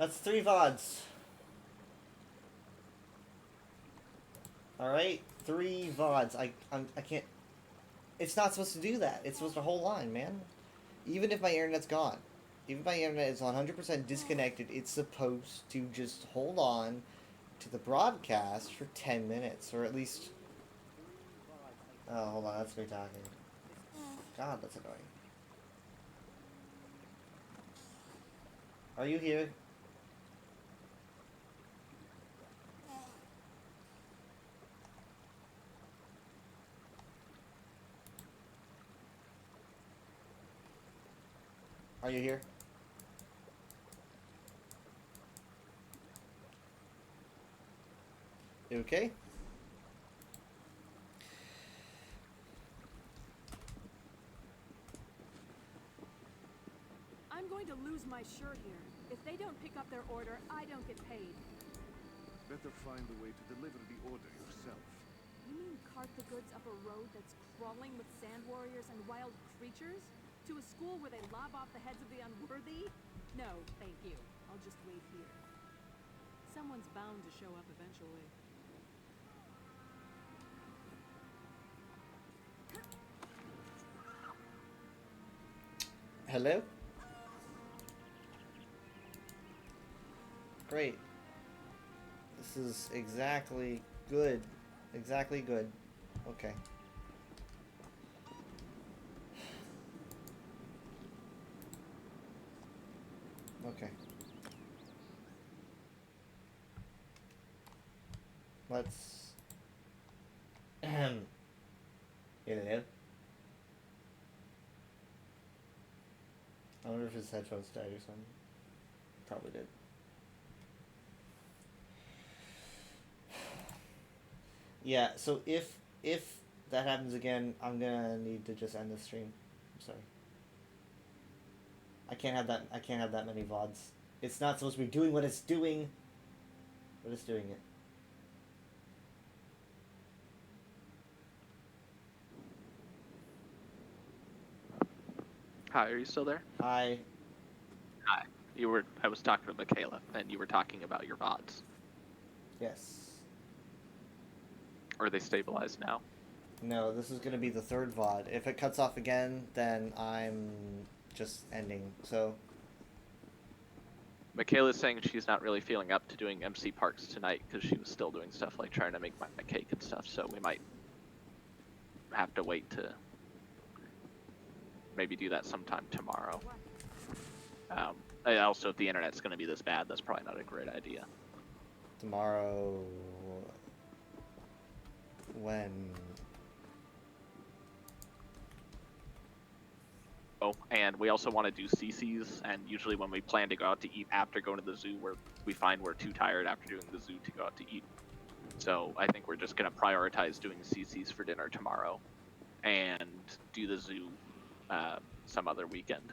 That's 3 VODs. Alright? 3 VODs. I can't... It's not supposed to do that. It's supposed to hold on, man. Even if my internet's gone. Even if my internet is 100% disconnected, it's supposed to just hold on to the broadcast for 10 minutes. Or at least... Oh, hold on. That's me talking. God, that's annoying. Are you here? Are you here? You okay? I'm going to lose my shirt here. If they don't pick up their order, I don't get paid. Better find a way to deliver the order yourself. You mean cart the goods up a road that's crawling with sand warriors and wild creatures? To a school where they lob off the heads of the unworthy? No, thank you. I'll just wait here. Someone's bound to show up eventually. Hello? Great. This is exactly good. Exactly good. Okay. Okay. Let's... Get it in. I wonder if his headphones died or something. Probably did. Yeah, so if that happens again, I'm gonna need to just end the stream. I'm sorry. I can't have that many VODs. It's not supposed to be doing what it's doing, but it's doing it. Hi, are you still there? Hi. Hi. I was talking to Michaela, and you were talking about your VODs. Yes. Are they stabilized now? No, this is gonna be the 3rd VOD. If it cuts off again, then I'm just ending. So Michaela's saying she's not really feeling up to doing MC Parks tonight because she was still doing stuff like trying to make my cake and stuff, so we might have to wait to maybe do that sometime tomorrow. Also, if the internet's going to be this bad, that's probably not a great idea. tomorrow, when? Oh, and we also want to do CC's, and usually when we plan to go out to eat after going to the zoo, we find we're too tired after doing the zoo to go out to eat. So I think we're just going to prioritize doing CC's for dinner tomorrow and do the zoo some other weekend.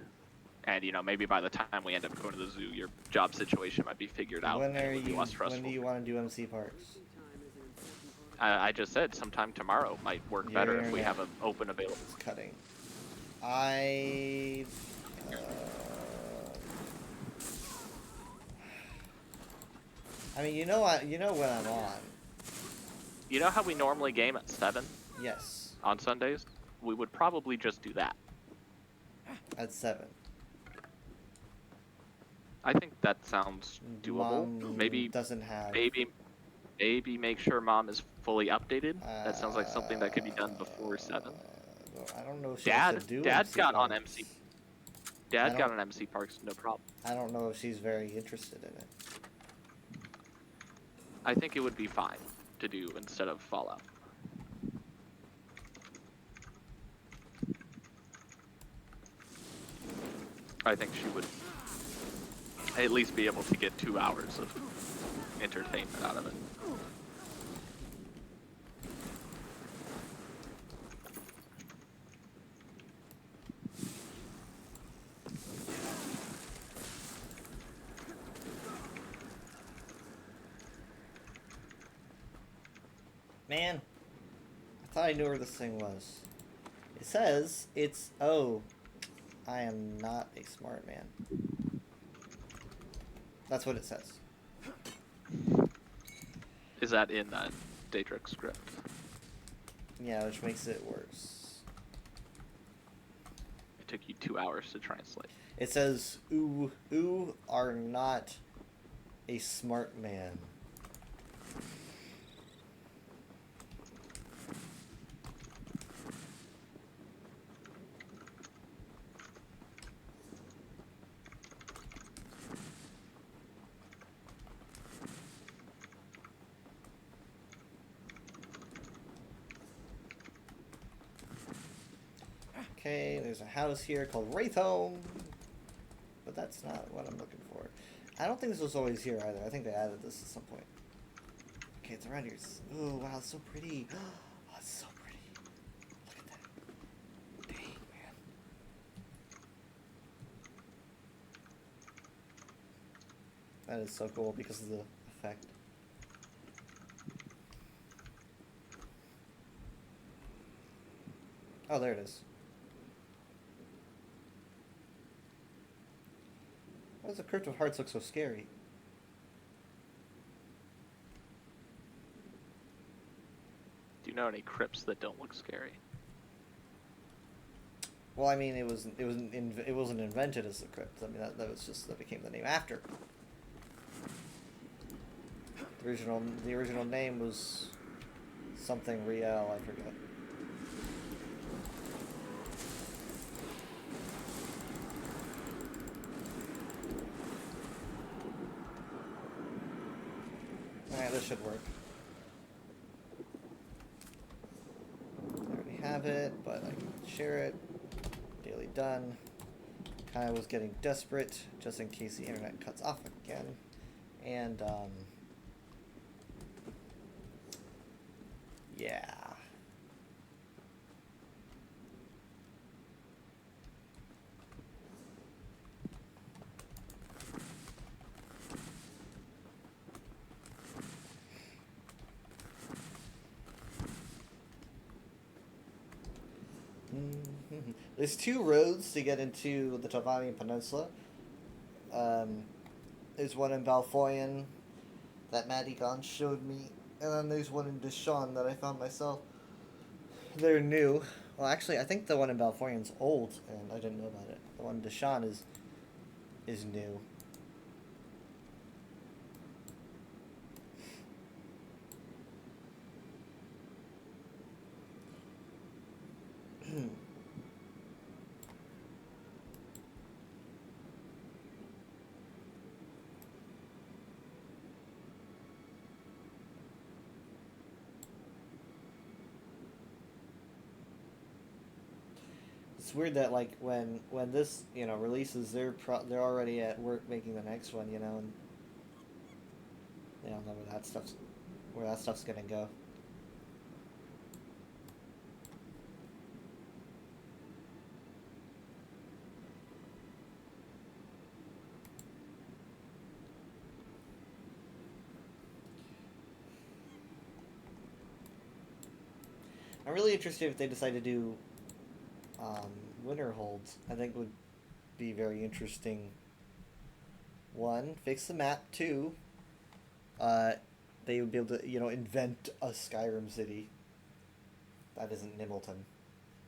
And, maybe by the time we end up going to the zoo, your job situation might be figured out. When and it would be less stressful. When do you want to do MC Parks? I just said sometime tomorrow might work better if we have an open available. It's cutting. I mean, you know when I'm on. You know how we normally game at 7? Yes. On Sundays? We would probably just do that. At 7. I think that sounds doable. Mom maybe doesn't have. Maybe make sure Mom is fully updated. That sounds like something that could be done before 7. I don't know if she wants to do Dad MC got Parks. on MC. Dad got on MC Parks, no problem. I don't know if she's very interested in it. I think it would be fine to do instead of Fallout. I think she would at least be able to get 2 hours of entertainment out of it. Man, I thought I knew where this thing was. It says it's... Oh, I am not a smart man. That's what it says. Is that in that Daedric script? Yeah, which makes it worse. It took you 2 hours to translate. It says, "Ooh are not a smart man." Okay, there's a house here called Wraithhome, but that's not what I'm looking for. I don't think this was always here either. I think they added this at some point. Okay, it's around here. Oh, wow, it's so pretty. Oh, it's so pretty. Look at that. Dang, man. That is so cool because of the effect. Oh, there it is. Why does the Crypt of Hearts look so scary? Do you know any crypts that don't look scary? Well, I mean, it wasn't invented as the crypt. I mean, that became the name after. The original name was something Riel, I forget. Alright, this should work. I already have it, but I can share it. Daily done. Kinda was getting desperate, just in case the internet cuts off again. And, yeah. There's 2 roads to get into the Telvanni Peninsula. There's one in Balfoyan that Maddie Gaunt showed me, and then there's one in Deshawn that I found myself. They're new. Well, actually, I think the one in Balfoyan's old, and I didn't know about it. The one in Deshawn is new. It's weird that like when this releases, they're already at work making the next one, and they don't know where that stuff's gonna go. I'm really interested if they decide to do winter holds. I think would be very interesting. 1, fix the map. 2, they would be able to invent a Skyrim city that isn't Nimmelton,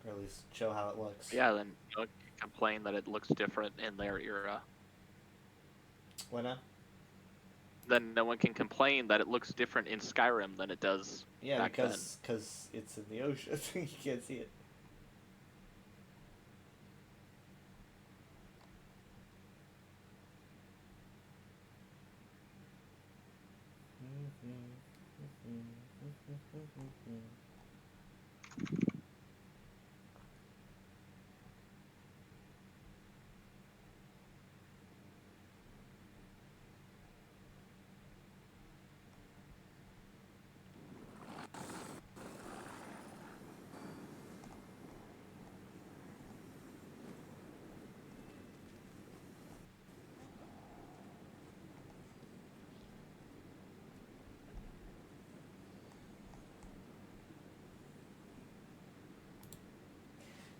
or at least show how it looks. Yeah, then complain that it looks different in their era. What now? Then no one can complain that it looks different in Skyrim than it does back then. Because it's in the ocean. You can't see it.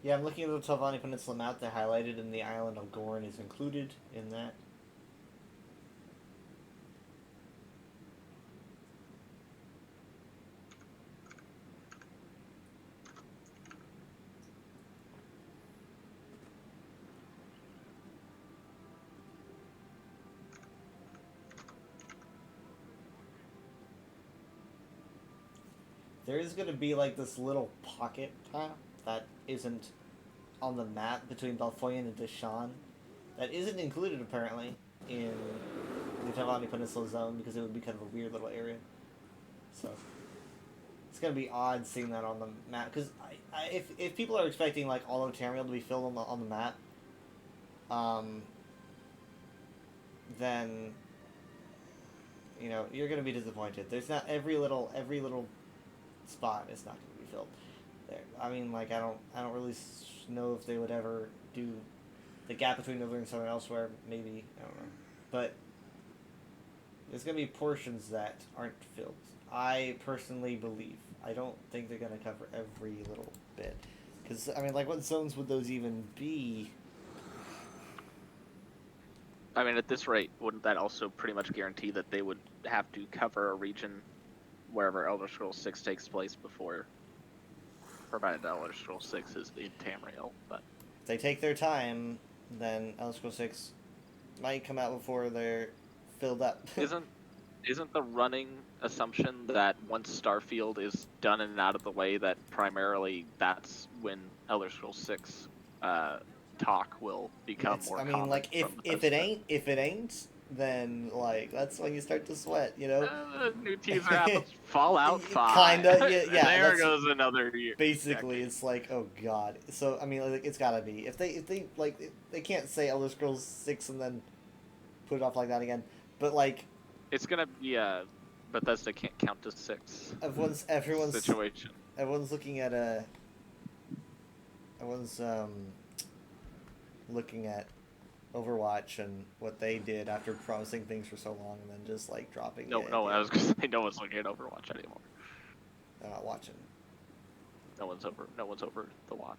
Yeah, I'm looking at the Telvanni Peninsula map. They're highlighted, and the island of Gorn is included in that. there is going to be like this little pocket path that isn't on the map between Belfoyen and Deshawn that isn't included apparently in the Tavani Peninsula zone because it would be kind of a weird little area. So it's going to be odd seeing that on the map because if people are expecting like all of Tamriel to be filled on the map, then you know you're going to be disappointed. There's not every little spot is not going to be filled there. I mean, like I don't really know if they would ever do the gap between Northern and Southern elsewhere. Maybe, I don't know, but there's going to be portions that aren't filled. I personally believe. I don't think they're going to cover every little bit. Because, I mean, like, what zones would those even be? I mean, at this rate, wouldn't that also pretty much guarantee that they would have to cover a region wherever Elder Scrolls 6 takes place before, provided Elder Scrolls 6 is in Tamriel, but... If they take their time, then Elder Scrolls 6 might come out before they're filled up. Isn't the running assumption that once Starfield is done and out of the way, that primarily that's when Elder Scrolls 6 talk will become more common? I mean, like, if it ain't, then like that's when you start to sweat, you know. New teaser happens. Fallout 5. Kinda, yeah. There goes another year. Basically, it's like, oh god. So I mean, like, it's gotta be. If they like, they can't say Elder Scrolls 6 and then put it off like that again. But like, it's gonna be Bethesda can't count to 6. Everyone's situation. Everyone's looking at everyone's looking at Overwatch and what they did after promising things for so long and then just like dropping it. No, I was gonna say no one's looking at Overwatch anymore. They're not watching. No one's over the watch.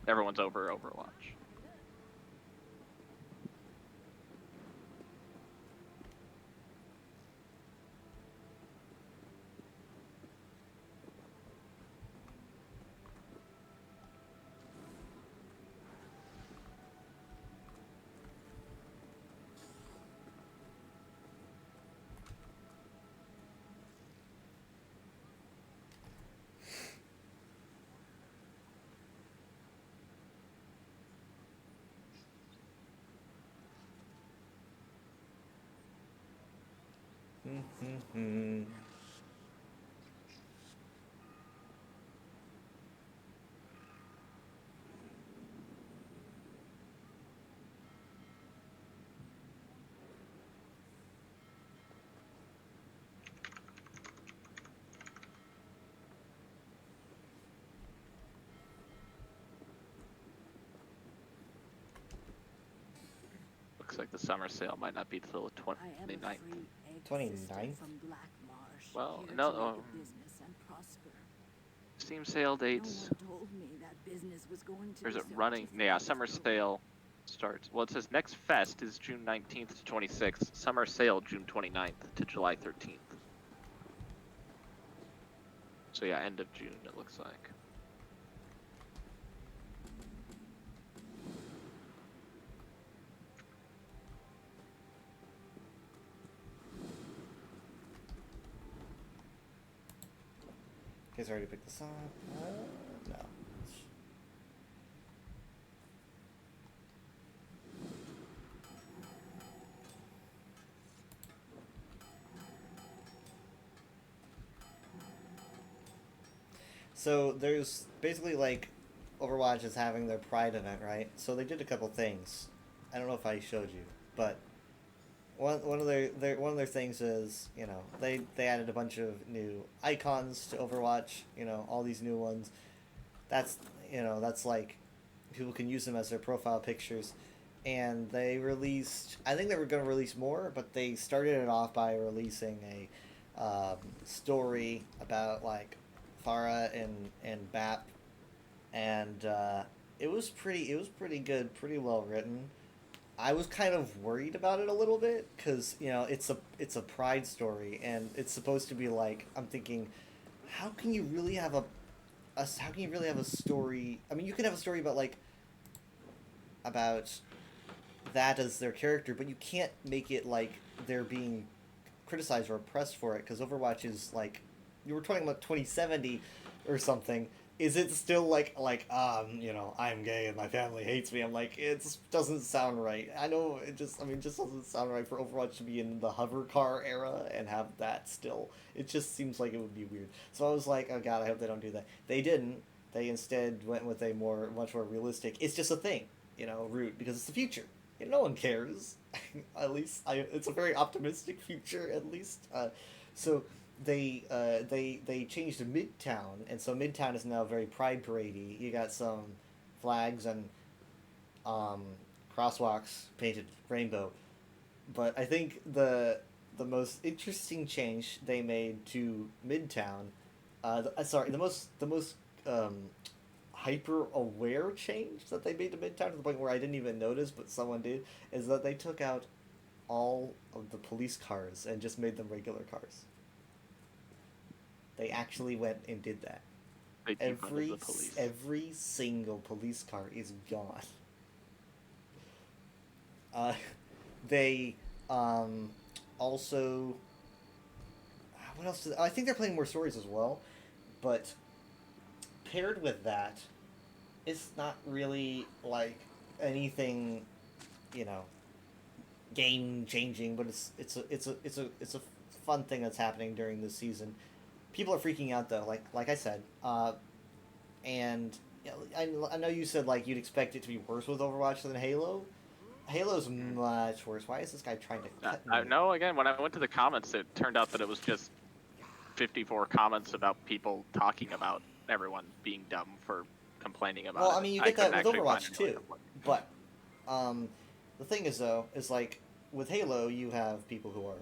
Everyone's over Overwatch. Looks like the summer sale might not be till the 29th. 29th? Well, no. Steam sale dates. Or is it running? Yeah, summer sale starts. Well, it says next fest is June 19th to 26th. Summer sale June 29th to July 13th. So yeah, end of June it looks like. You guys already picked this up? No. So there's basically like Overwatch is having their Pride event, right? So they did a couple things. I don't know if I showed you, but one of their things is, you know, they added a bunch of new icons to Overwatch, you know, all these new ones. That's, you know, that's like people can use them as their profile pictures. And they released, I think they were going to release more, but they started it off by releasing a story about like Farah and Bap, and it was pretty good, pretty well written. I was kind of worried about it a little bit because, you know, it's a Pride story and it's supposed to be like, I'm thinking, how can you really have a story? I mean, you can have a story about that as their character, but you can't make it like they're being criticized or oppressed for it, because Overwatch is like you were talking about 2070 or something. Is it still like I'm gay and my family hates me? I'm like, it just doesn't sound right. I know it just doesn't sound right for Overwatch to be in the hover car era and have that still. It just seems like it would be weird. So I was like, oh god, I hope they don't do that. They didn't. They instead went with a much more realistic. It's just a thing, route because it's the future. No one cares. At least it's a very optimistic future. At least, so they changed to Midtown, and so Midtown is now very Pride Parade-y. You got some flags and crosswalks painted rainbow, but I think the most interesting change they made to Midtown, the most hyper aware change that they made to Midtown, to the point where I didn't even notice, but someone did, is that they took out all of the police cars and just made them regular cars. They actually went and did that. They defunded the police. Every single police car is gone. They also, what else? I think they're playing more stories as well, but paired with that, it's not really like anything, game changing. But it's a fun thing that's happening during this season. People are freaking out though, like I said, and I know you said like you'd expect it to be worse with Overwatch than Halo. Halo's much worse. Why is this guy trying to cut me? No, again, when I went to the comments, it turned out that it was just 54 comments about people talking about everyone being dumb for complaining about it. Well, I mean, you get that with Overwatch too. But the thing is though, is like with Halo, you have people who are,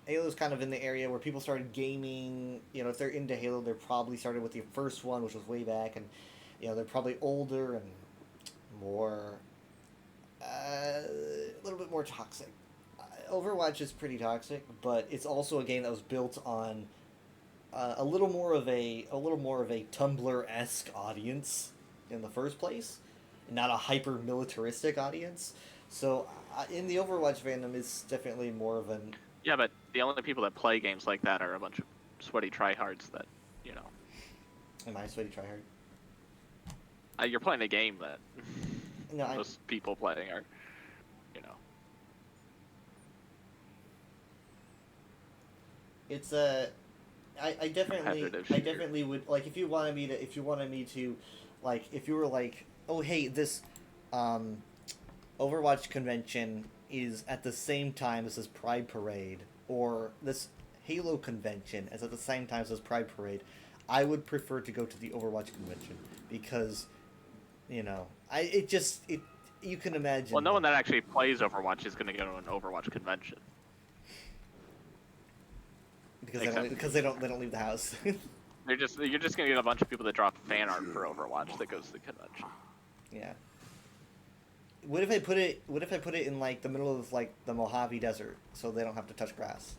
Halo's kind of in the area where people started gaming. If they're into Halo, they're probably started with the first one, which was way back, and, they're probably older and more, a little bit more toxic. Overwatch is pretty toxic, but it's also a game that was built on a little more of a Tumblr-esque audience in the first place, and not a hyper militaristic audience. So in the Overwatch fandom, it's definitely more of an... Yeah, but the only people that play games like that are a bunch of sweaty tryhards that, Am I a sweaty tryhard? You're playing a game that No, most people playing are, It's I definitely would, like, if you wanted me to, like, if you were like, oh hey, this Overwatch convention is at the same time as this Pride Parade, or this Halo convention is at the same time as this Pride Parade, I would prefer to go to the Overwatch convention, because, you can imagine. Well, no one that actually plays Overwatch is going to go to an Overwatch convention. Because they don't leave the house. You're just going to get a bunch of people that drop fan art for Overwatch that goes to the convention. Yeah. What if I put it in like the middle of like the Mojave Desert, so they don't have to touch grass?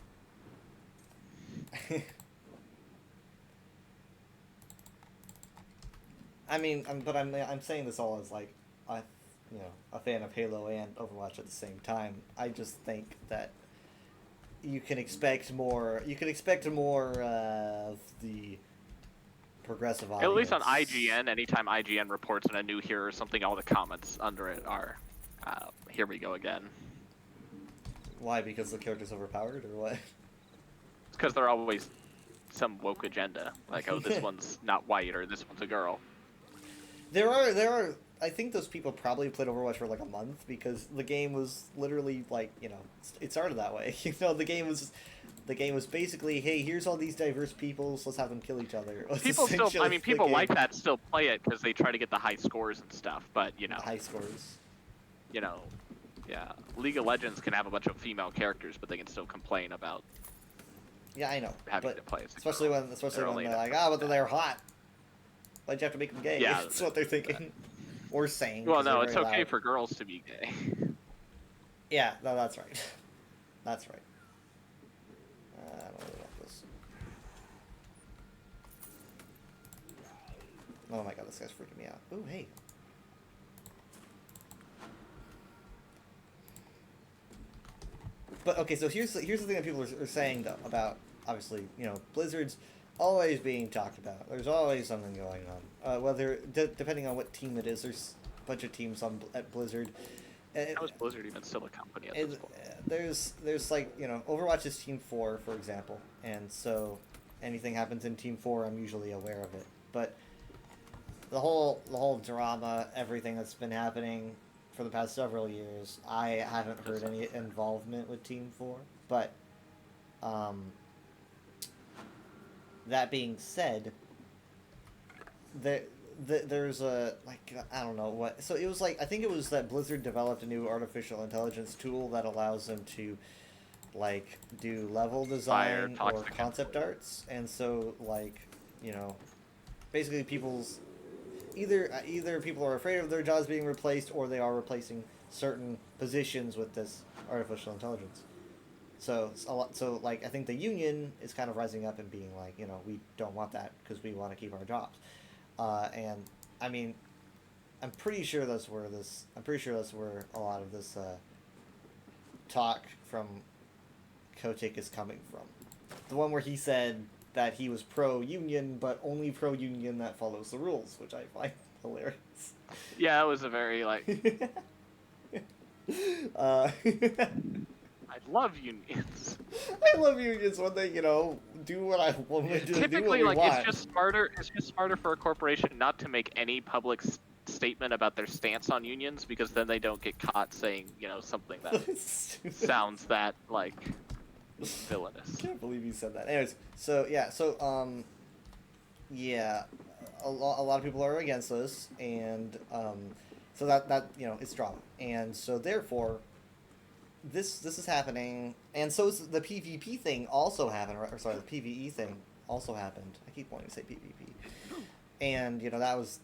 I'm saying this all as like a fan of Halo and Overwatch at the same time. I just think that you can expect more. You can expect more of the progressive audience. At least on IGN, anytime IGN reports on a new hero or something, all the comments under it are, "Here we go again." Why? Because the character's overpowered, or what? It's because they're always some woke agenda, like, oh, this one's not white, or this one's a girl. There are. I think those people probably played Overwatch for like a month, because the game was literally like, it started that way. The game was basically, hey, here's all these diverse peoples, let's have them kill each other. People like that still play it because they try to get the high scores and stuff, but, High scores. Yeah. League of Legends can have a bunch of female characters, but they can still complain about Yeah, I know. having to play as a especially girl. when they're like, but then they're hot. Why'd you have to make them gay? Yeah, That's what they're thinking. Or saying. Well, no, it's okay for girls to be gay. Yeah, no, that's right. That's right. I don't really want this. Oh my god, this guy's freaking me out. Ooh, hey. But okay, so here's the thing that people are saying though about, obviously, Blizzard's always being talked about. There's always something going on. Whether depending on what team it is, there's a bunch of teams at Blizzard. How is Blizzard even still a company at this point? There's like, you know, Overwatch is Team 4, for example, and so anything happens in Team 4, I'm usually aware of it. But the whole drama, everything that's been happening for the past several years, I haven't heard any involvement with Team 4. But that being said, there's a, like, I don't know what. So it was like, I think it was that Blizzard developed a new artificial intelligence tool that allows them to, like, do level design or concept arts, and so, like, you know, basically people's either people are afraid of their jobs being replaced, or they are replacing certain positions with this artificial intelligence. So it's a lot. So, like, I think the union is kind of rising up and being like, you know, we don't want that because we want to keep our jobs. And I mean, I'm pretty sure that's where a lot of this talk from Kotick is coming from. The one where he said that he was pro-union, but only pro-union that follows the rules, which I find hilarious. Yeah, it was a very, like... I love unions. I love unions when they, you know, do what I want to do. Typically, like, it's just smarter for a corporation not to make any public statement about their stance on unions, because then they don't get caught saying, you know, something that sounds that, like, villainous. I can't believe you said that. Anyways, so yeah, yeah, a lot of people are against this, and so that you know, it's drama, and so therefore, this is happening, and so is the PvP thing also happened, or sorry, the PvE thing also happened. I keep wanting to say PvP, and you know, that was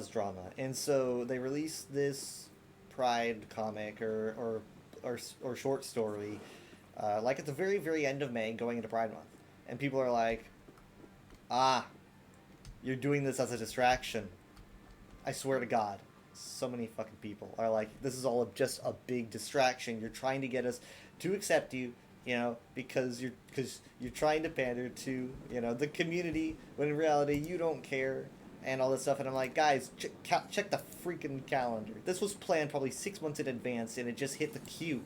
drama, and so they released this Pride comic or short story. Like at the very, very end of May, going into Pride Month. And people are like, you're doing this as a distraction. I swear to God. So many fucking people are like, this is all just a big distraction. You're trying to get us to accept you, you know, because you're trying to pander to, you know, the community, when in reality you don't care, and all this stuff. And I'm like, guys, check the freaking calendar. This was planned probably 6 months in advance, and it just hit the queue.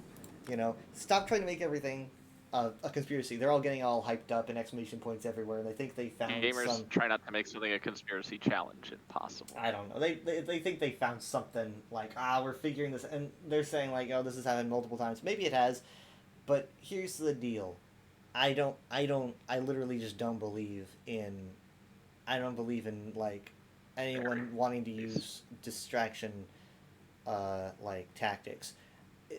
You know, stop trying to make everything a conspiracy. They're all getting all hyped up and exclamation points everywhere, and they think they found Gamers try not to make something a conspiracy challenge if possible. I don't know. They think they found something, like, we're figuring this, and they're saying, like, oh, this has happened multiple times. Maybe it has, but here's the deal. I literally just don't believe in, like, anyone wanting to use distraction, like, tactics.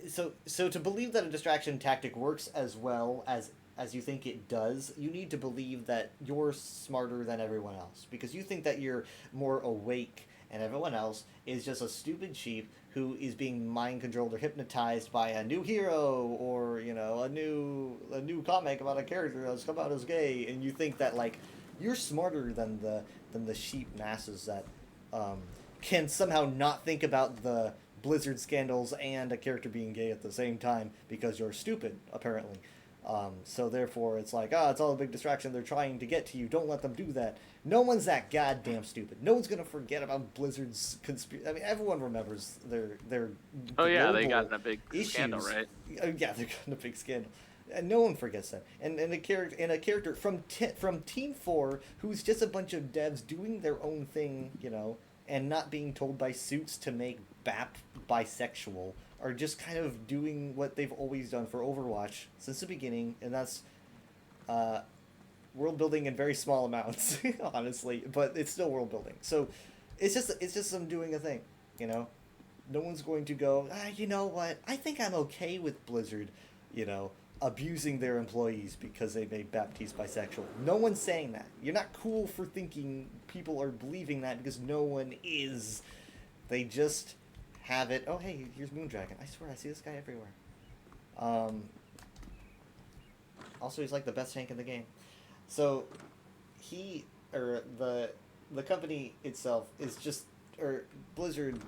So to believe that a distraction tactic works as well as you think it does, you need to believe that you're smarter than everyone else, because you think that you're more awake and everyone else is just a stupid sheep who is being mind controlled or hypnotized by a new hero, or, you know, a new comic about a character that's come out as gay, and you think that, like, you're smarter than the sheep masses that can somehow not think about the Blizzard scandals and a character being gay at the same time, because you're stupid, apparently. So therefore, it's like, it's all a big distraction. They're trying to get to you. Don't let them do that. No one's that goddamn stupid. No one's gonna forget about Blizzard's conspiracy. I mean, everyone remembers their Oh yeah, they got in a big issues. scandal, right? Yeah, they got in a big scandal. And no one forgets that. And a character from Team 4, who's just a bunch of devs doing their own thing, you know, and not being told by suits to make BAP bisexual, are just kind of doing what they've always done for Overwatch since the beginning, and that's world building in very small amounts, honestly, but it's still world building. So it's just them doing a thing, you know. No one's going to go, you know what? I think I'm okay with Blizzard, you know, abusing their employees because they made Baptiste bisexual. No one's saying that. You're not cool for thinking people are believing that, because no one is. They just have it. Oh, hey, here's Moondragon. I swear I see this guy everywhere. Also, he's like the best tank in the game. So the company itself is just, or Blizzard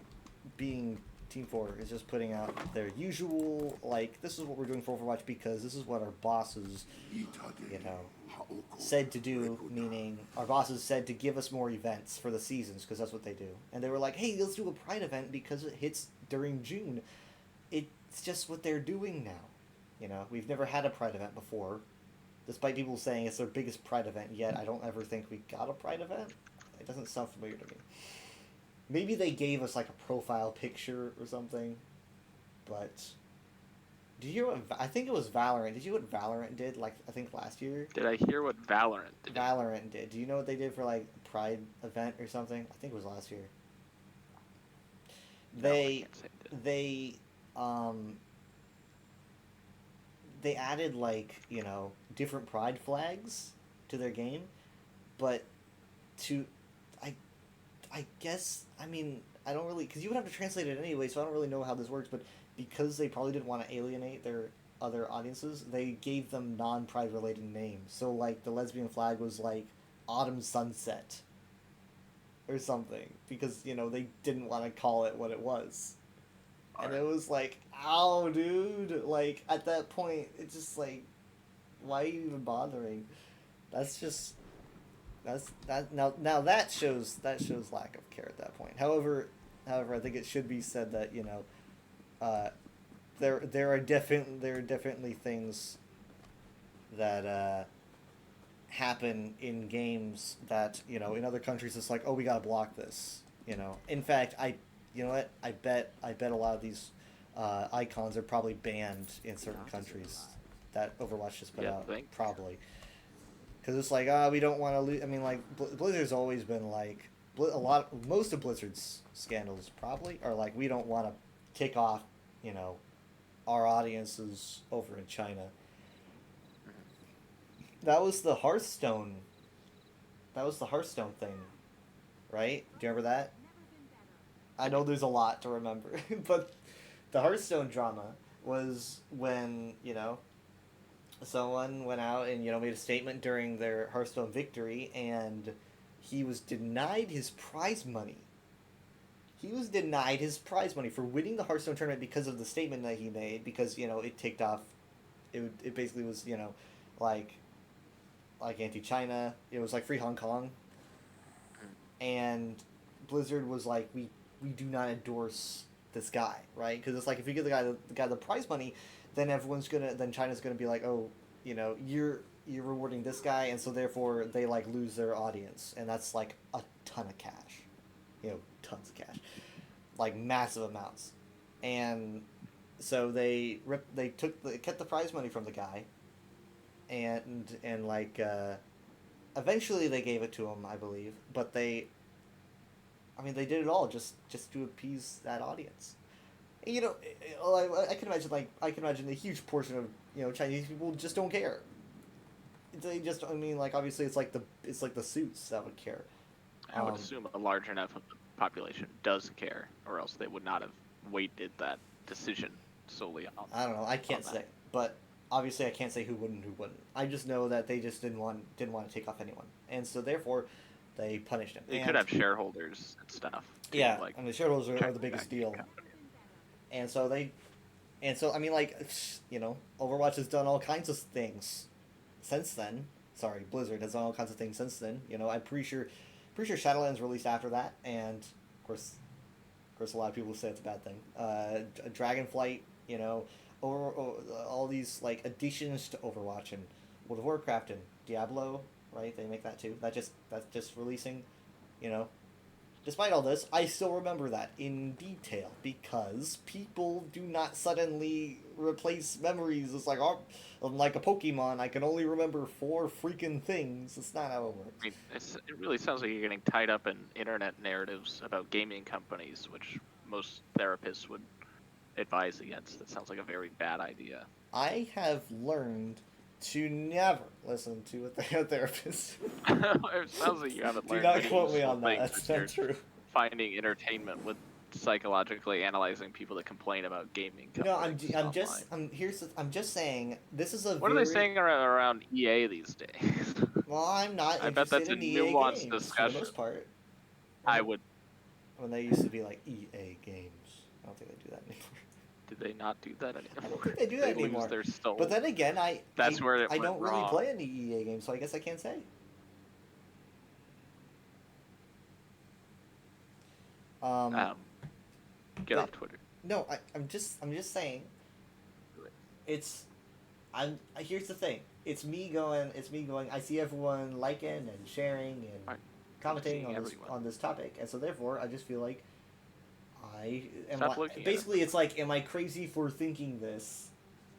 being Team 4 is just putting out their usual, like, this is what we're doing for Overwatch because this is what our bosses, you know, said to do, meaning our bosses said to give us more events for the seasons because that's what they do. And they were like, hey, let's do a Pride event because it hits during June. It's just what they're doing now. You know, we've never had a Pride event before. Despite people saying it's their biggest Pride event yet, I don't ever think we got a Pride event. It doesn't sound familiar to me. Maybe they gave us like a profile picture or something, but did you hear what I think it was Valorant? Did you hear what Valorant did? Like I think last year. Did I hear what Valorant did? Valorant did. Do you know what they did for like Pride event or something? I think it was last year. No, I can't say it did. They added like, you know, different Pride flags to their game, but to I guess, I mean, I don't really, because you would have to translate it anyway, so I don't really know how this works, but because they probably didn't want to alienate their other audiences, they gave them non-Pride related names. So, like, the lesbian flag was, like, Autumn Sunset or something, because, you know, they didn't want to call it what it was. And it was like, ow, dude, like, at that point, it's just like, why are you even bothering? That's just... Now that shows lack of care at that point. However, I think it should be said that, you know, there are definitely things that happen in games that, you know, in other countries it's like, oh, we gotta block this. You know, in fact, you know what, I bet a lot of these icons are probably banned in certain countries that Overwatch just put out. Probably. Because it's like, we don't want to lose. I mean, like, Blizzard's always been like, most of Blizzard's scandals probably are like, we don't want to kick off, you know, our audiences over in China. That was the Hearthstone thing, right? Do you remember that? I know there's a lot to remember, but the Hearthstone drama was when, you know, someone went out and, you know, made a statement during their Hearthstone victory, and he was denied his prize money. He was denied his prize money for winning the Hearthstone tournament because of the statement that he made, because, you know, it ticked off, it basically was, you know, like anti-China, it was like free Hong Kong, and Blizzard was like, we do not endorse this guy, right? Because it's like, if you give the guy the prize money, then China's gonna be like, oh, you know, you're rewarding this guy, and so therefore they like lose their audience, and that's like a ton of cash, you know, tons of cash, like massive amounts, and so they kept the prize money from the guy, and like eventually they gave it to him, I believe, but they did it all just to appease that audience. You know, I can imagine a huge portion of, you know, Chinese people just don't care. They just, I mean, like, obviously it's like the suits that would care. I would assume a large enough of the population does care, or else they would not have weighted that decision solely on. I don't know. I can't say, but obviously I can't say who would and who wouldn't. I just know that they just didn't want to take off anyone, and so therefore they punished him. They could have shareholders and stuff. Too, yeah, like, I mean, the shareholders are the biggest deal. And so I mean, like, you know, Overwatch has done all kinds of things since then. Sorry, Blizzard has done all kinds of things since then. You know, I'm pretty sure Shadowlands released after that, and of course, a lot of people say it's a bad thing. Dragonflight, you know, all these like additions to Overwatch and World of Warcraft and Diablo, right? They make that too. That's just releasing, you know. Despite all this, I still remember that in detail because people do not suddenly replace memories. It's like, oh, like a Pokemon, I can only remember 4 freaking things. It's not how it works. I mean, it really sounds like you're getting tied up in internet narratives about gaming companies, which most therapists would advise against. That sounds like a very bad idea. I have learned to never listen to a therapist. It sounds like you haven't learned. Do not quote me on that. That's not true. Finding entertainment with psychologically analyzing people that complain about gaming. No, I'm just saying this is a. What are they saying around EA these days? Well, I'm not. I bet that's a nuanced discussion. For the most part. I would. When they used to be like EA games. don't think they do that anymore. Did they not do that anymore? I don't think they do that anymore. lose their soul. But then again, That's where it I went don't really wrong. play any EA games, so I guess I can't say. Get but- off Twitter. No, I'm just saying. It's, here's the thing. It's me going. I see everyone liking and sharing and Right. commenting Seeing on this everyone. topic, and so therefore I just feel like Stop looking at basically it's like, am I crazy for thinking this?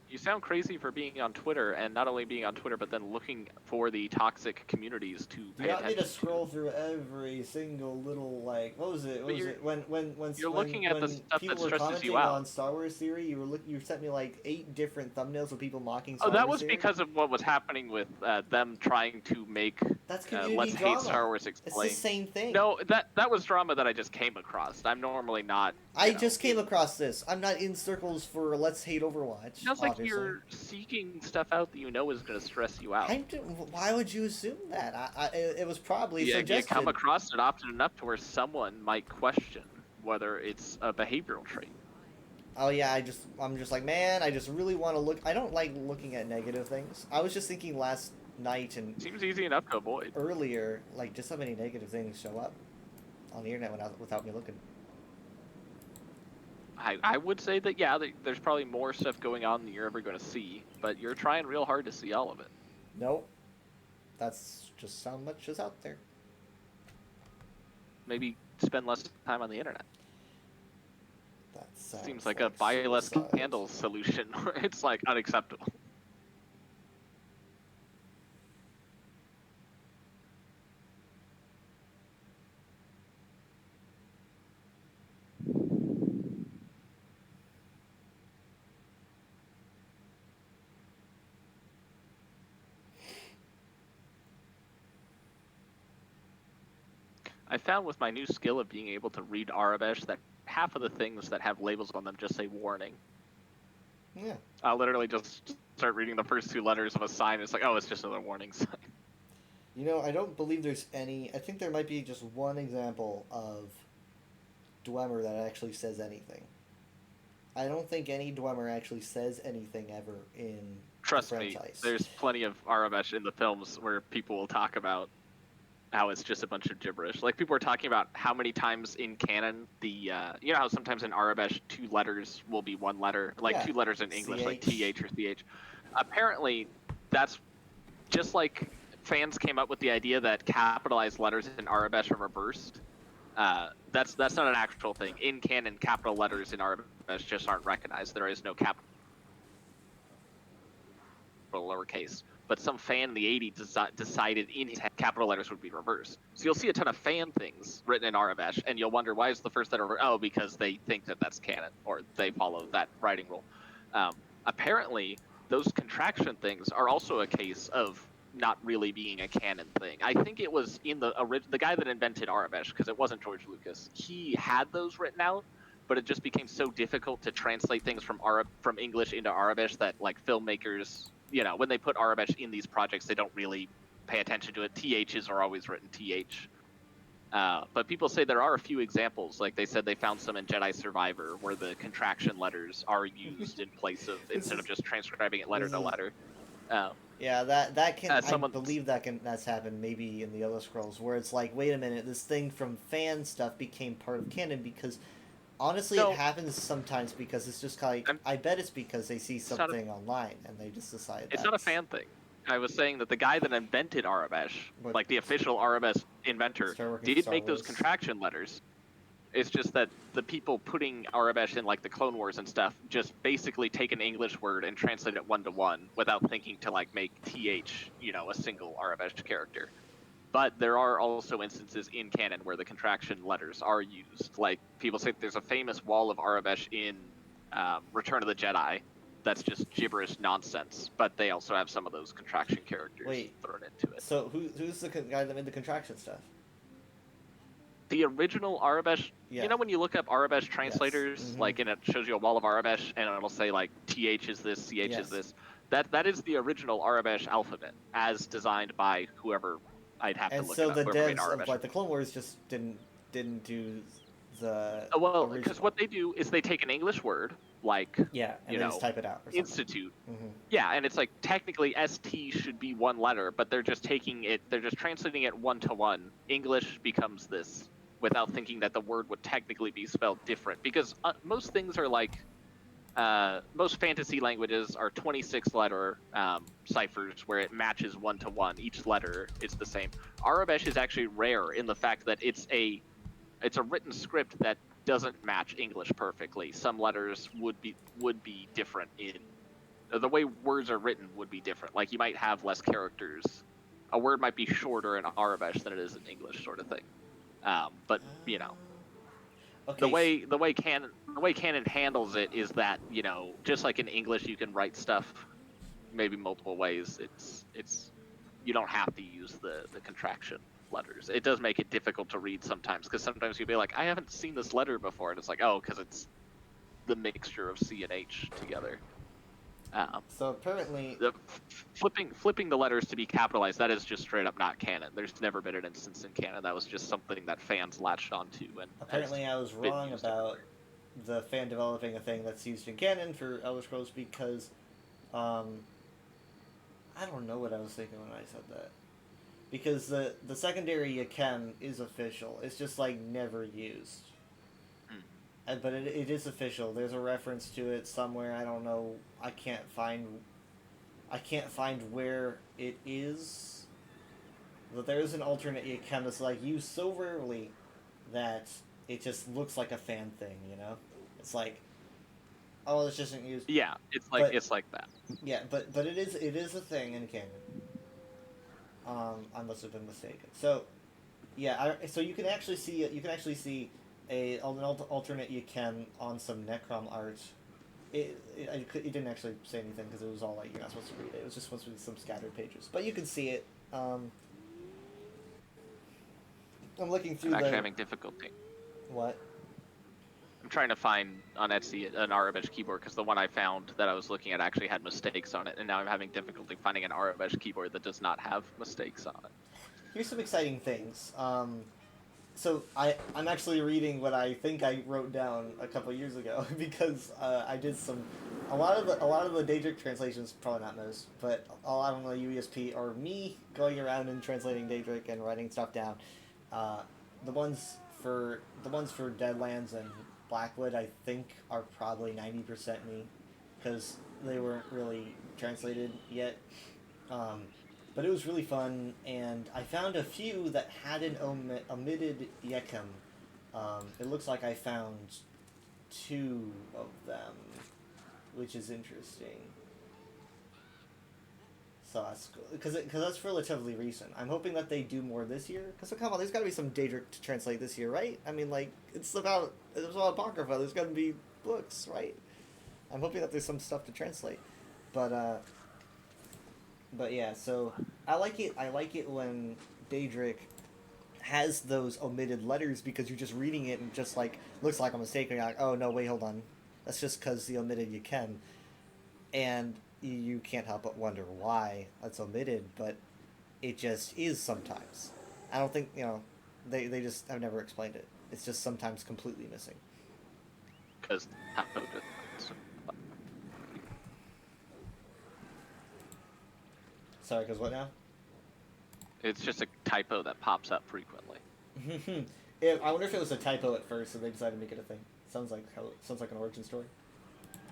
You sound crazy for being on Twitter, and not only being on Twitter, but then looking for the toxic communities to You pay got me attention to scroll through every single little, like, what was it? But When you're looking at the when stuff people that were stresses commenting you out. on Star Wars Theory, you sent me like 8 different thumbnails of people mocking Oh, Star that Wars was Theory. because of what was happening with them trying to make That's community Let's drama. Hate Star Wars It's explain. the same thing. No, that was drama that I just came across. I'm normally not. I just came across this. I'm not in circles for Let's Hate Overwatch. Sounds like obviously. you're seeking stuff out that you know is going to stress you out. Why would you assume that? It was probably You suggested. come across it often enough to where someone might question whether it's a behavioral trait. Oh yeah, I'm just like, man, I just really want to look. I don't like looking at negative things. I was just thinking last night and Seems easy enough to avoid. earlier, like, just so many negative things show up on the internet without me looking. I would say that, yeah, there's probably more stuff going on than you're ever going to see, but you're trying real hard to see all of it. Nope. That's just how much is out there. Maybe spend less time on the internet. That sounds Seems like a buy less suicide. candles solution where it's like unacceptable. I found with my new skill of being able to read Arabesh that half of the things that have labels on them just say warning. Yeah. I'll literally just start reading the first 2 letters of a sign. It's like, oh, it's just another warning sign. You know, I don't believe there's any. I think there might be just one example of Dwemer that actually says anything. I don't think any Dwemer actually says anything ever in Trust the me, franchise. there's plenty of Arabesh in the films where people will talk about how it's just a bunch of gibberish. Like, people are talking about how many times in canon the, you know how sometimes in Arabesh 2 letters will be 1 letter? Like, Yeah. 2 letters in English, like CH. TH or CH. Apparently, that's just like fans came up with the idea that capitalized letters in Arabesh are reversed. That's not an actual thing. In canon, capital letters in Arabesh just aren't recognized. There is no capital lowercase. But some fan in the 80s decided in his head capital letters would be reversed. So you'll see a ton of fan things written in Arabesh, and you'll wonder, why is the first letter reversed? Oh, because they think that that's canon, or they follow that writing rule. Apparently, those contraction things are also a case of not really being a canon thing. I think it was in the guy that invented Arabesh, because it wasn't George Lucas. He had those written out, but it just became so difficult to translate things from English into Arabesh that, like, filmmakers, you know, when they put Arabesh in these projects, they don't really pay attention to it. THs are always written TH. But people say there are a few examples. Like, they said they found some in Jedi Survivor where the contraction letters are used in place of, instead of just transcribing it letter to letter. Yeah, that can. someone- I believe that's happened maybe in the Elder Scrolls, where it's like, wait a minute, this thing from fan stuff became part of canon because, honestly, No. it happens sometimes because it's just kind of. I bet it's because they see not a- something online and they just decide. It's not a fan thing. I was saying that the guy that invented Arabesh, But- like the official Arabesh inventor, Started working for did Star make those Wars. contraction letters. It's just that the people putting Arabesh in, like, the Clone Wars and stuff, just basically take an English word and translate it 1-to-1 without thinking to, like, make TH, you know, a single Arabesh character. But there are also instances in canon where the contraction letters are used. Like, people say there's a famous wall of Arabesh in Return of the Jedi that's just gibberish nonsense, but they also have some of those contraction characters thrown into it. So who's the guy that made the contraction stuff? The original Arabesh, Yeah. you know, when you look up Arabesh translators, Mhm. like, and it shows you a wall of Arabesh, and it'll say, like, TH is this, CH Yes. is this. That is the original Arabesh alphabet, as designed by whoever. I'd have And to look so it up. the Whoever made devs of Arabesh. like the Clone Wars just didn't do the Well, original. because what they do is they take an English word like Yeah, and you they know just type it out or something. institute. Mm-hmm. Yeah, and it's like technically ST should be one letter, but they're just taking it, they're just translating it one to one. English becomes this without thinking that the word would technically be spelled different. Because most things are like, most fantasy languages are 26 letter ciphers where it matches one to one. Each letter is the same. Arabesh is actually rare in the fact that it's a written script that doesn't match English perfectly. Some letters would be different in the way words are written would be different. Like you might have less characters. A word might be shorter in Arabic than it is in English, sort of thing. But you know, Okay. the way canon handles it is that just like in English, you can write stuff maybe multiple ways. It's you don't have to use the contraction letters. It does make it difficult to read sometimes because sometimes you'll be like, I haven't seen this letter before, and it's like, oh, because it's the mixture of C and H together. So apparently, The flipping the letters to be capitalized, that is just straight up not canon. There's never been an instance in canon. That was just something that fans latched onto. And apparently I was wrong about the fan developing a thing that's used in canon for Elder Scrolls because, I don't know what I was thinking when I said that. Because the secondary Yakem is official. It's just like never used. But it is official. There's a reference to it somewhere. I don't know. I can't find where it is. But there is an alternate Yakem that's like used so rarely that it just looks like a fan thing. It's like, oh, this isn't used. Yeah, it's like that. Yeah, but it is a thing in canon. I must have been mistaken. So, yeah, so you can actually see an alternate Yakem on some Necrom art. It didn't actually say anything because it was all like you're not supposed to read it. It was just supposed to be some scattered pages, but you can see it. I'm looking through. I'm actually having difficulty. What? I'm trying to find on Etsy an Arabesh keyboard because the one I found that I was looking at actually had mistakes on it, and now I'm having difficulty finding an Arabesh keyboard that does not have mistakes on it. Here's some exciting things. So I'm actually reading what I think I wrote down a couple years ago because I did a lot of the Daedric translations, probably not most, but a lot of the UESP or me going around and translating Daedric and writing stuff down. The ones for Deadlands and Blackwood, I think, are probably 90% me because they weren't really translated yet. But it was really fun, and I found a few that had an omitted Yakem. It looks like I found 2 of them, which is interesting. So that's cool, because that's relatively recent. I'm hoping that they do more this year. Because come on, there's got to be some Daedric to translate this year, right? I mean, like it's about Apocrypha. There's got to be books, right? I'm hoping that there's some stuff to translate, but yeah. So I like it. I like it when Daedric has those omitted letters because you're just reading it and just like looks like a mistake. And you're like, oh no, wait, hold on. That's just because the omitted you can, and you can't help but wonder why that's omitted, but it just is sometimes. I don't think, they just have never explained it. It's just sometimes completely missing. Because Sorry, because what now? it's just a typo that pops up frequently. I wonder if it was a typo at first and they decided to make it a thing. Sounds like an origin story.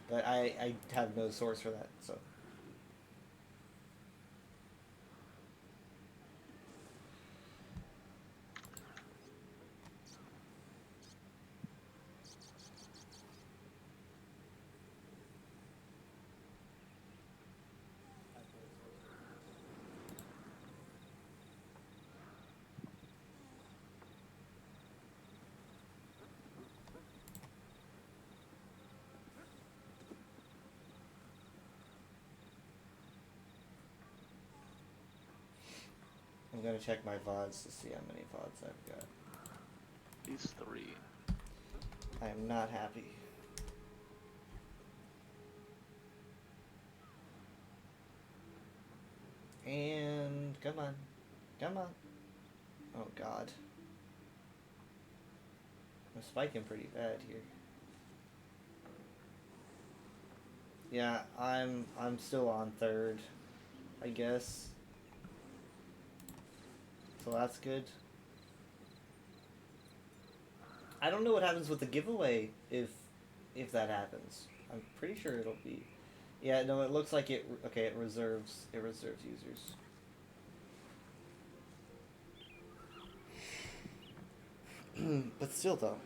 But I have no source for that, so. I'm gonna check my VODs to see how many VODs I've got. These 3. I am not happy. And come on. Oh God. I'm spiking pretty bad here. Yeah, I'm still on third, I guess. So that's good. I don't know what happens with the giveaway if that happens. I'm pretty sure it'll be. Yeah, no, it looks like it. Okay, it reserves users. But still, though.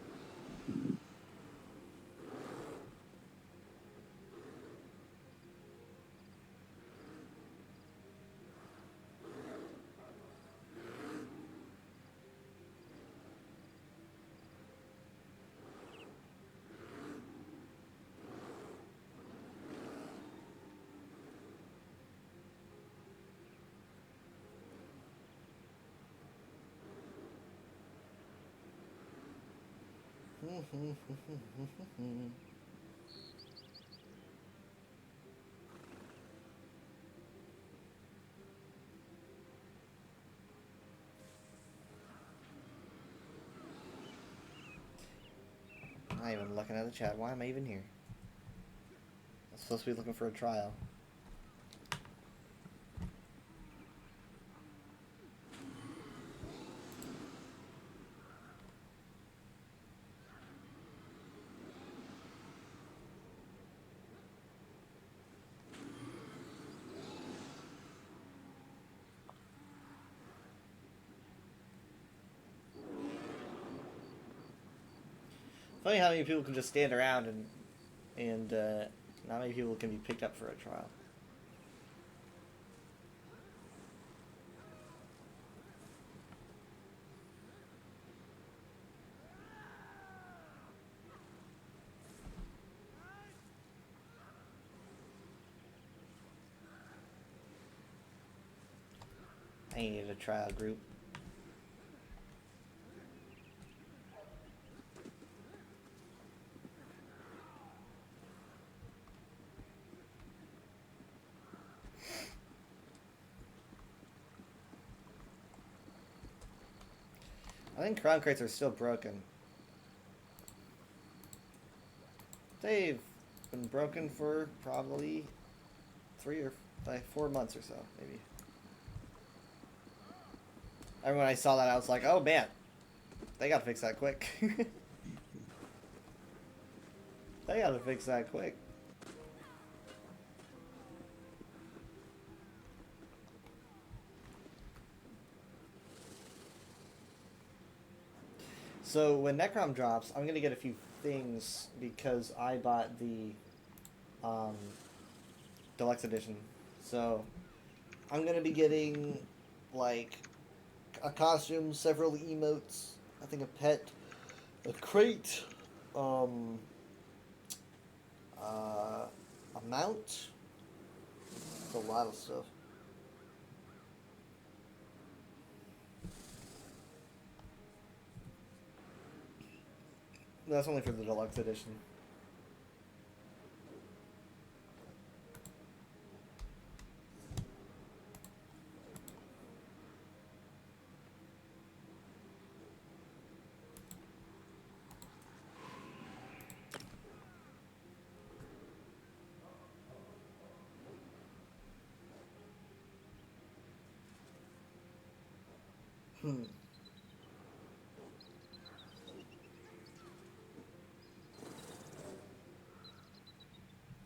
I'm not even looking at the chat. Why am I even here? I'm supposed to be looking for a trial. Funny how many people can just stand around and not many people can be picked up for a trial. I needed a trial group. I think crown crates are still broken. They've been broken for probably 4 months or so, maybe. And when I saw that, I was like, oh man, they gotta fix that quick. They gotta fix that quick. So when Necrom drops, I'm gonna get a few things because I bought the deluxe edition. So I'm gonna be getting like a costume, several emotes, I think a pet, a crate, a mount. It's a lot of stuff. That's only for the deluxe edition.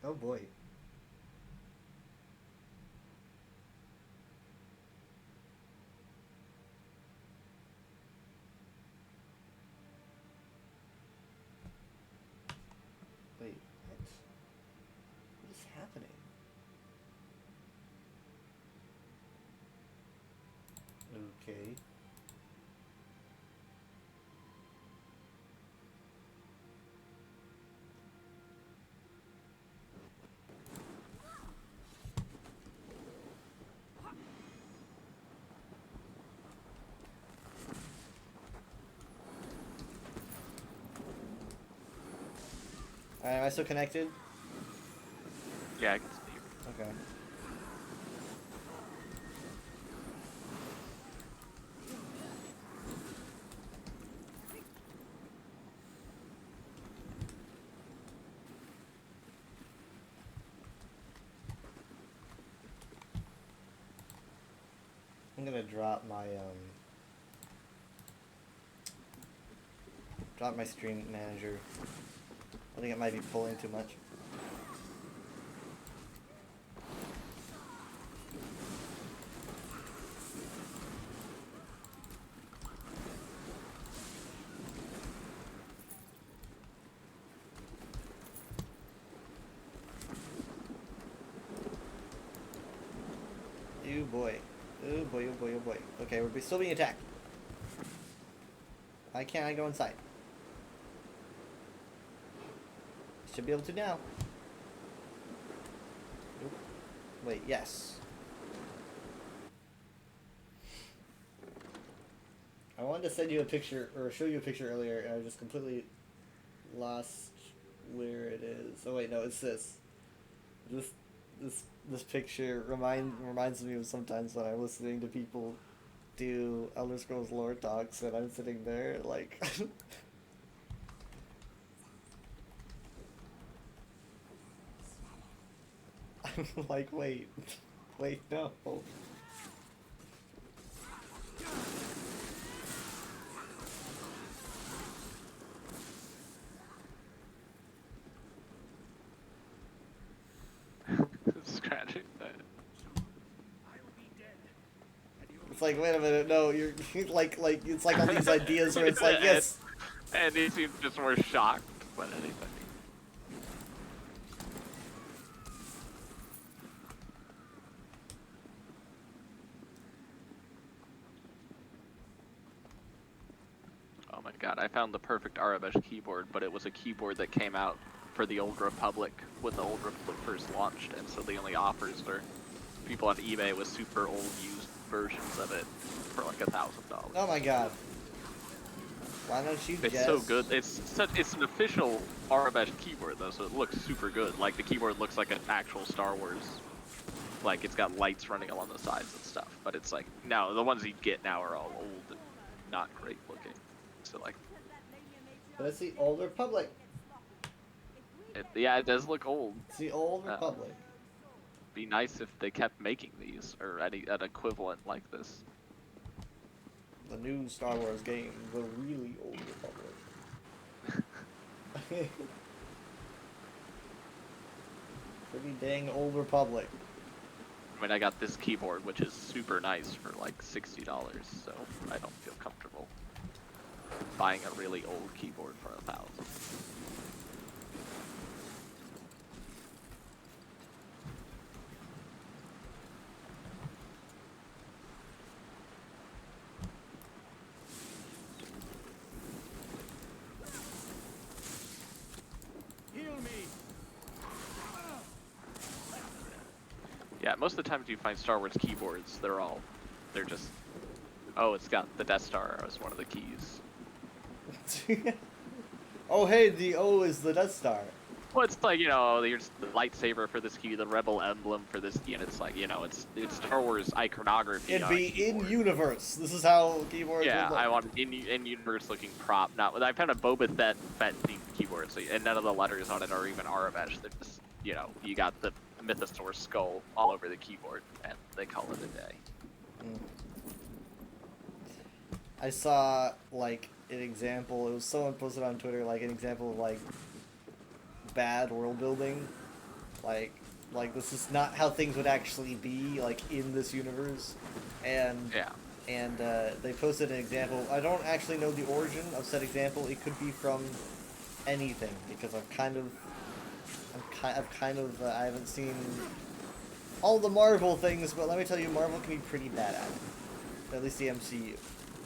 Oh boy. Wait, what? What is happening? Okay. Alright, am I still connected? Yeah, I can see you. Okay. I'm gonna drop my stream manager. I think it might be pulling too much. Oh boy. Oh boy, oh boy, oh boy. Okay, we're still being attacked. Why can't I go inside? Should be able to now. Nope. Wait, yes. I wanted to send you a picture, or show you a picture earlier, and I just completely lost where it is. Oh wait, no, it's this. This picture reminds me of sometimes when I'm listening to people do Elder Scrolls lore talks, and I'm sitting there like. I'm like, wait, no. Scratching that. It's like, wait a minute, no, you're like it's like all these ideas where it's like, yes. And he seems just more shocked than anything. Oh my god, I found the perfect Arabesh keyboard, but it was a keyboard that came out for the Old Republic when the Old Republic first launched, and so the only offers were people on eBay with super old used versions of it for like $1,000. Oh my god. Why don't you It's guess? so good. It's an official Arabesh keyboard though, so it looks super good. Like the keyboard looks like an actual Star Wars. Like it's got lights running along the sides and stuff. But it's like no, the ones you get now are all old and not great looking. So like, But it's the Old Republic. yeah, it does look old. It's the Old Republic. Be nice if they kept making these or an equivalent like this. The new Star Wars game, the really Old Republic. Pretty dang Old Republic. I mean, I got this keyboard, which is super nice for like $60, so I don't feel comfortable buying a really old keyboard for $1,000. Heal me. Yeah, most of the times you find Star Wars keyboards, they're just, oh, it's got the Death Star as one of the keys. Oh hey, the O is the Death Star. Well, it's like, you know, there's the lightsaber for this key, the Rebel emblem for this key, and it's like, you know, it's Star Wars iconography. It'd on a be in keyboard. universe. This is how keyboards Yeah, would look. I want in-universe looking prop. Not, I found a Boba Fett themed keyboard, so, and none of the letters on it are even Arabesh. They're just, you know, you got the Mythosaur skull all over the keyboard, and they call it a day. Mm. I saw like an example. It was someone posted on Twitter like an example of like bad world building, like this is not how things would actually be like in this universe, and Yeah. and they posted an example. I don't actually know the origin of said example. It could be from anything because I haven't seen all the Marvel things, but let me tell you, Marvel can be pretty bad at it. At least the MCU.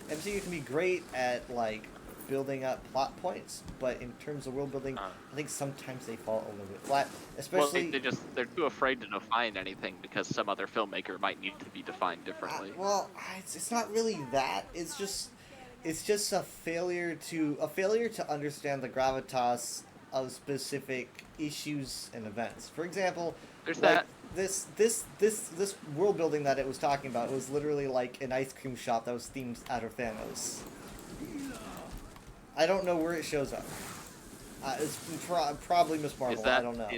MCU can be great at like building up plot points, but in terms of world building, I think sometimes they fall a little bit flat. Especially, Well, they're too afraid to define anything because some other filmmaker might need to be defined differently. it's not really that. It's just a failure to understand the gravitas of specific issues and events. For example, There's like, that. this world building that it was talking about was literally like an ice cream shop that was themed after Thanos. I don't know where it shows up. It's probably Miss Marvel. Is that I don't know.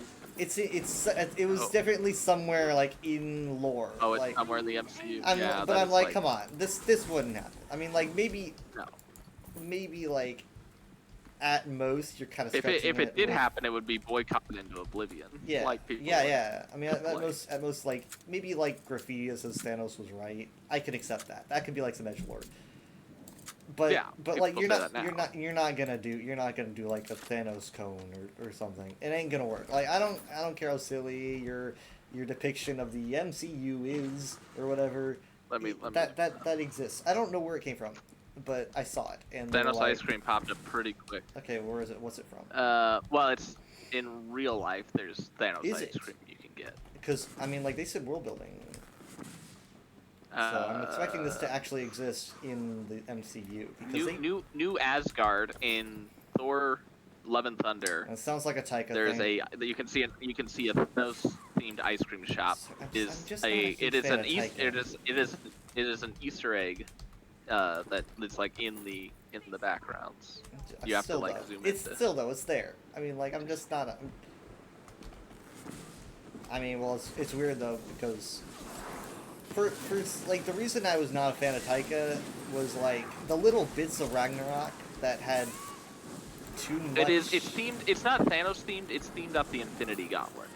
it was Oh. definitely somewhere like in lore. Oh, it's like, somewhere in the MCU. I'm, yeah, but that I'm is, like, come on, this wouldn't happen. I mean, like maybe No. like at most you're kind of If stretching it did with- happen, it would be boycotted into oblivion. Yeah, Like people. yeah. I mean, at like- most, like maybe like graffiti that says Thanos was right. I could accept that. That could be like some edgelord. But Yeah, but people like say that now. you're not gonna do like a Thanos cone or something. It ain't gonna work. Like I don't care how silly your depiction of the MCU is or whatever. Let me. That exists. I don't know where it came from, but I saw it and they were Thanos like, ice cream popped up pretty quick. Okay, where is it? What's it from? Well, it's in real life. There's Thanos Is ice it? cream you can get. Because I mean, like they said, world building. So I'm expecting this to actually exist in the MCU because New Asgard in Thor: Love and Thunder. it sounds like a Taika There's thing. you can see a Thanos themed ice cream shop. I'm Is just not a huge it is fan an of East, Taika. it is an Easter egg that's like in the backgrounds. You have to, like, Though, zoom it's into. still though it's there. I mean, like I'm just not. I mean, well, it's weird though because for like the reason I was not a fan of Taika was like the little bits of Ragnarok that had too much. It's themed. It's not Thanos themed. It's themed up the Infinity Gauntlet.